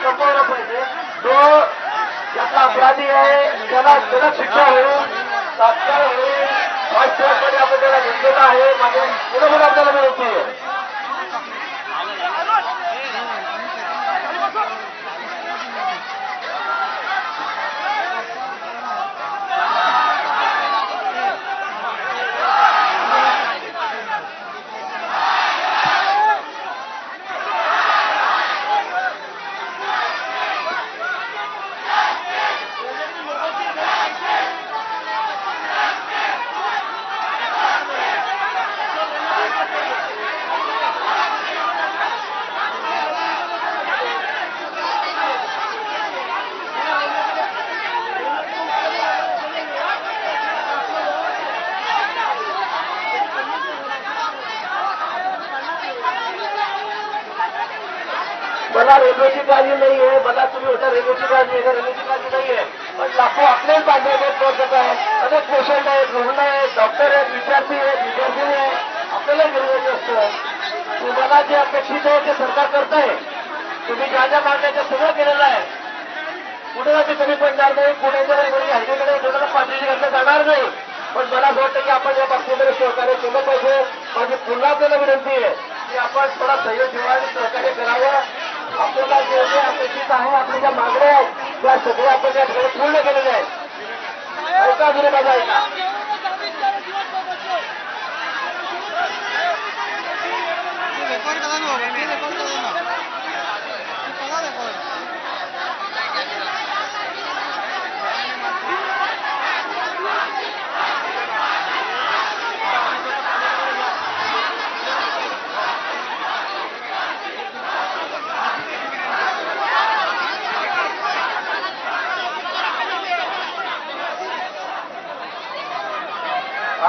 संपवला पाहिजे. जो ज्याचा अपराधी आहे त्याला कडक शिक्षा होईल, तात्काळ होईल. फास्ट ट्रॅकमध्ये आपण त्याला घेतलेला आहे. माझ्या बरोबर आपल्याला विनंती आहे. मला रेल्वेची काळजी नाही आहे. मला तुम्ही होता रेल्वेची काळजी आहे, रेल्वेची काळजी नाही आहे. पण लाखो आपलेच बांधले पोहोचत आहे. अनेक पेशंट आहेत, रुग्ण आहेत, डॉक्टर आहेत, विद्यार्थी आहेत, विद्यार्थी आहेत. आपल्याला गिरवायचं असतं. तुम्हाला जे अपेक्षित आहे ते सरकार करत आहे. तुम्ही ज्या ज्या मागण्याचं सगळं केलेलं आहे. कुठेला ते कमी पडणार नाही. पुण्याच्या हल्लीकडे कोणाला पाठीशी घातलं जाणार नाही. पण मला असं वाटतं की आपण या बाबतीमध्ये सहकार्य केलं पाहिजे. माझी पुन्हा आपल्याला विनंती आहे की आपण थोडा सहयोग ठेवा आणि सहकार्य करावं. आपल्याला जे जे अपेक्षित आहे, आपल्या ज्या मागण्या आहेत त्या सगळ्या आपण या ठिकाणी पूर्ण केलेल्या आहेत. ऐका जुने माझा ऐका.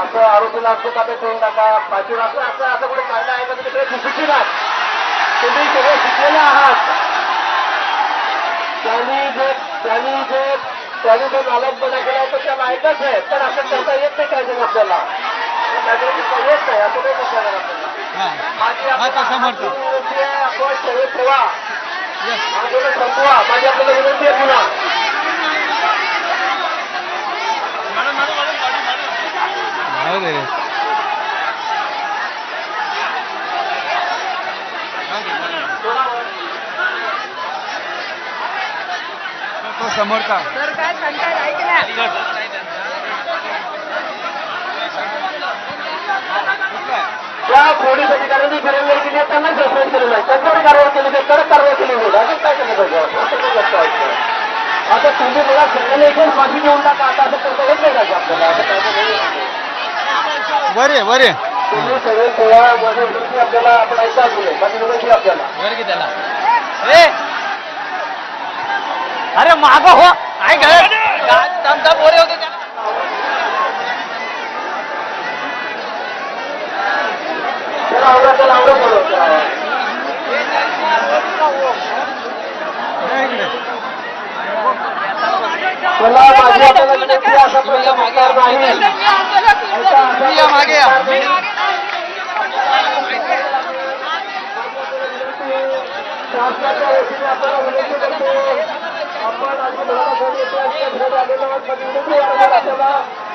असं आरोपीला असं ताब्यात ठेवून टाका. पाचवी असं असं असं कुठे कायदा आहे का? तुम्ही चुकीची ना. तुम्ही सगळे शिकलेले आहात. त्यांनी जो नालकपणा केला तो त्या लायकच आहे. पण असं करता येत नाही कायदे आपल्याला. येत नाही असं नाही करता माझी विनंती आहे. आपण सगळे ठेवा. आंदोलन संपवा. माझी आपल्याला विनंती आहे पुन्हा. समोरचा सर काय सांगताय ऐकल्या. त्या पोलीस अधिकाऱ्यांनी कारवाई केली आहे, त्यांना सस्पेंड केलेलं आहे. त्यांच्यावर कारवाई केली आहे, कडक कारवाई केली होईल. अजून काय केलं पाहिजे? आता तुम्ही मला सगळ्यांना एकदम फाशी देऊन टाका. आता असं करता येत नाही का आपल्याला? असं काय बरे बरे तुम्ही सगळे पोळा माझी विनंती आपल्याला आपण ऐका असेल. माझी विनंती आपल्याला वर की त्याला. अरे माग हो काय घरात बोरे होते त्याला. आवडत त्याला आवडत बोलवतो. मला माझी आपल्याला विनंती असा प्रश्न मागणार नाही. मागे या. शासनाच्या वतीने आपल्याला विनंती करतो. आपण आधी धर्मासाठी येतो आणि त्या घरात आलेलो आहोत. माझी विनंती आहे आपल्याला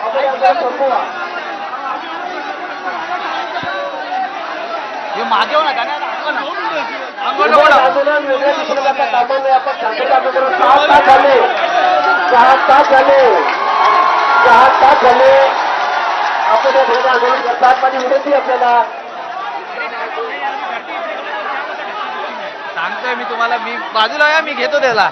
आपण आंदोलन संपवा. मागे आंदोलन वेगळ्या दिशेने जाता कामा नाही. आपण शांतता आंदोलन 6 तास झाले. 6 तास झाले आपण या ठिकाणी आंदोलन करतात. माझी विनंती आपल्याला सांगतोय मी तुम्हाला. मी बाजूला या, मी घेतो त्याला.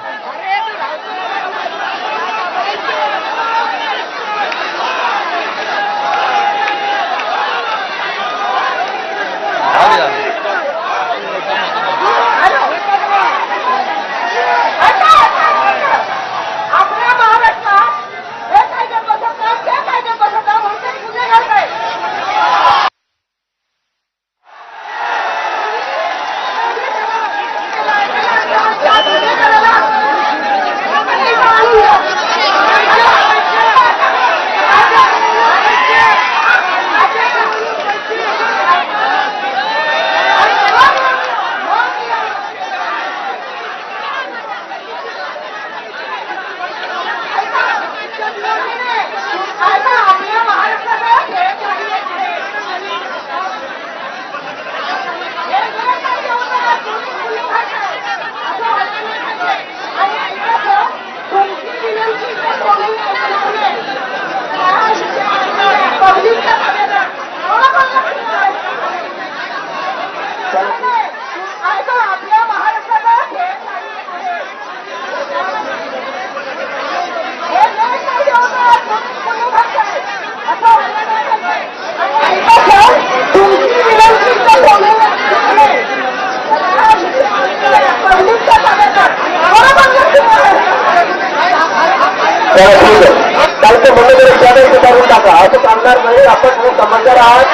चला ठीक आहे. कालचे म्हणलं तरी त्यावेळी करून टाका. असं चालणार नाही. आपण हे समजदार आहात,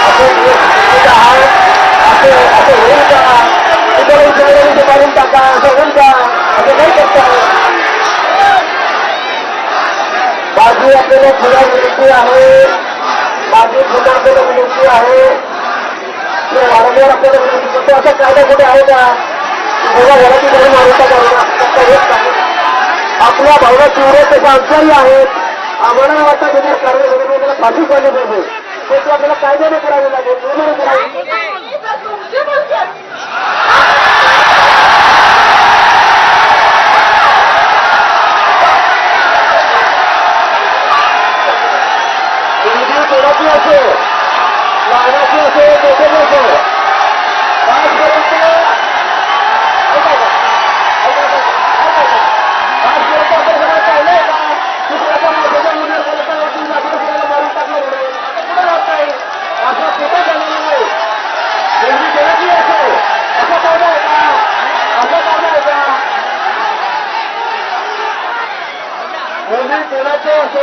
आपण हे आहात, असं होईल का? इतर मारून टाका असं होईल का? असं नाही करता. माझी आपल्याला पुन्हा विनंती आहे, माझी पुन्हा आपल्याला विनंती आहे, वारंवार आपल्याला विनंती करतो. असा कायदा कुठे आहे का? बघा घराची घरी मारून टाका. आपल्या भावना तीव्र त्याच्या आमच्याही आहेत. आम्हाला वाटतं त्याच्या कारवाई वगैरे त्याला फाशी पाहिजे पाहिजे. ते आपल्याला कायद्याने करावे लागेल, नियमाने करावे. मुलगी कोणाची असो, लहानाची असो, मोठ्याची असो, आजपर्यंत आपण सगळं पाहिलंय का? दुसऱ्याच्या माझ्या मुलीवर बोलता येतील, माझ्या मारून टाकलं म्हणून आता कुठं राहत नाही. असं कुठं झालेलं नाही. मुलगी कोणाची असो, असं कायदा आहे का? असं कायदा आहे का? मुली कोणाची असो